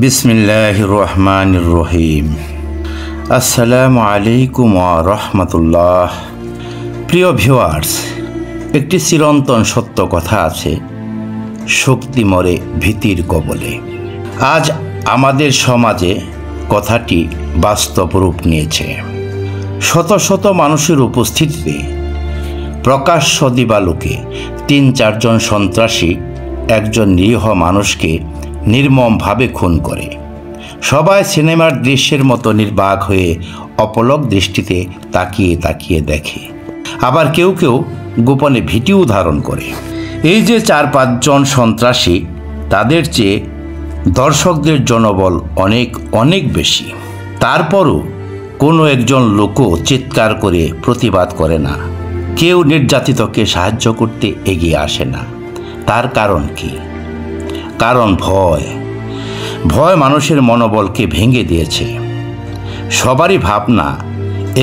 বিসমিল্লাহির রহমানির রহিম। আসসালামু আলাইকুম ওয়া রাহমাতুল্লাহ। প্রিয় ভিউয়ার্স, একটি চিরন্তন সত্য কথা আছে, শক্তি মরে ভীতির কবলে। আজ আমাদের সমাজে কথাটি বাস্তব রূপ নিয়েছে। শত শত মানুষের উপস্থিতিতে প্রকাশ্য দিবালোকে ৩-৪ জন সন্ত্রাসী একজন নিরীহ মানুষকে নির্মমভাবে খুন করে। সবাই সিনেমার দৃশ্যের মতো নির্বাক হয়ে অপলক দৃষ্টিতে তাকিয়ে তাকিয়ে দেখে। আবার কেউ কেউ গোপনে ভিডিও ধারণ করে। এই যে ৪-৫ জন সন্ত্রাসী, তাদের চেয়ে দর্শকদের জনবল অনেক অনেক বেশি। তারপরও কোনো একজন লোকও চিৎকার করে প্রতিবাদ করে না। কেউ নির্যাতিতকে সাহায্য করতে এগিয়ে আসে না। তার কারণ কি? কারণ ভয়। ভয় মানুষের মনোবলকে ভেঙে দিয়েছে। সবারই ভাবনা,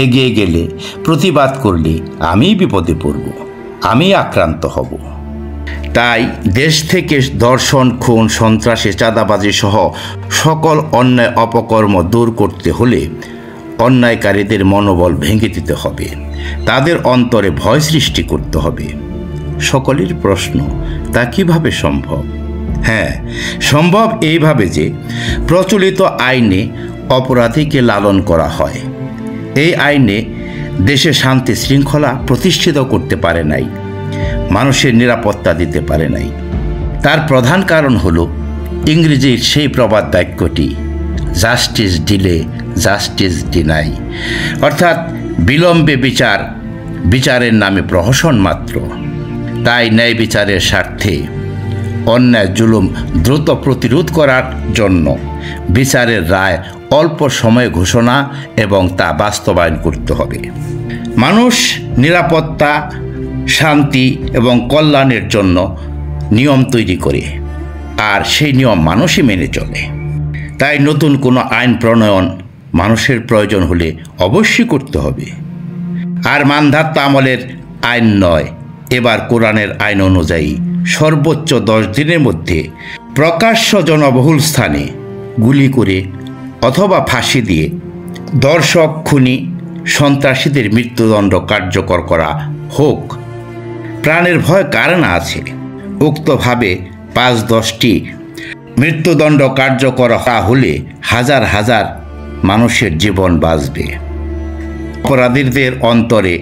এগিয়ে গেলে, প্রতিবাদ করলে আমি বিপদে পড়ব, আমি আক্রান্ত হব। তাই দেশ থেকে ধর্ষণ, খুন, সন্ত্রাসী, চাঁদাবাজি সহ সকল অন্যায় অপকর্ম দূর করতে হলে অন্যায়কারীদের মনোবল ভেঙে দিতে হবে, তাদের অন্তরে ভয় সৃষ্টি করতে হবে। সকলের প্রশ্ন, তা কিভাবে সম্ভব? হ্যাঁ, সম্ভব এইভাবে যে প্রচলিত আইনে অপরাধীকে লালন করা হয়। এই আইনে দেশে শান্তি শৃঙ্খলা প্রতিষ্ঠিত করতে পারে নাই, মানুষের নিরাপত্তা দিতে পারে নাই। তার প্রধান কারণ হল ইংরেজির সেই প্রবাদ বাক্যটি, জাস্টিস ডিলে জাস্টিস ডিনাই, অর্থাৎ বিলম্বে বিচার, বিচারের নামে প্রহসন মাত্র। তাই ন্যায় বিচারের স্বার্থে অন্যায় জুলুম দ্রুত প্রতিরোধ করার জন্য বিচারের রায় অল্প সময়ে ঘোষণা এবং তা বাস্তবায়ন করতে হবে। মানুষ নিরাপত্তা, শান্তি এবং কল্যাণের জন্য নিয়ম তৈরি করে, আর সেই নিয়ম মানুষই মেনে চলে। তাই নতুন কোনো আইন প্রণয়ন মানুষের প্রয়োজন হলে অবশ্যই করতে হবে। আর মানধাত্তা আমলের আইন নয়, এবার কোরআনের আইন অনুযায়ী সর্বোচ্চ 10 দিনের মধ্যে প্রকাশ্য জনবহুল স্থানে গুলি করে অথবা ফাঁসি দিয়ে ধর্ষক, খুনি, সন্ত্রাসীদের মৃত্যুদণ্ড কার্যকর করা হোক। প্রাণের ভয় কার না আছে? উক্তভাবে 5-10টি মৃত্যুদণ্ড কার্যকর করা হলে হাজার হাজার মানুষের জীবন বাঁচবে। অপরাধীদের অন্তরে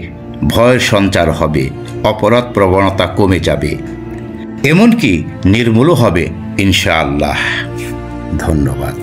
ভয়ের সঞ্চার হবে, অপরাধ প্রবণতা কমে যাবে, এমনকি নির্মূল হবে ইনশাআল্লাহ। ধন্যবাদ।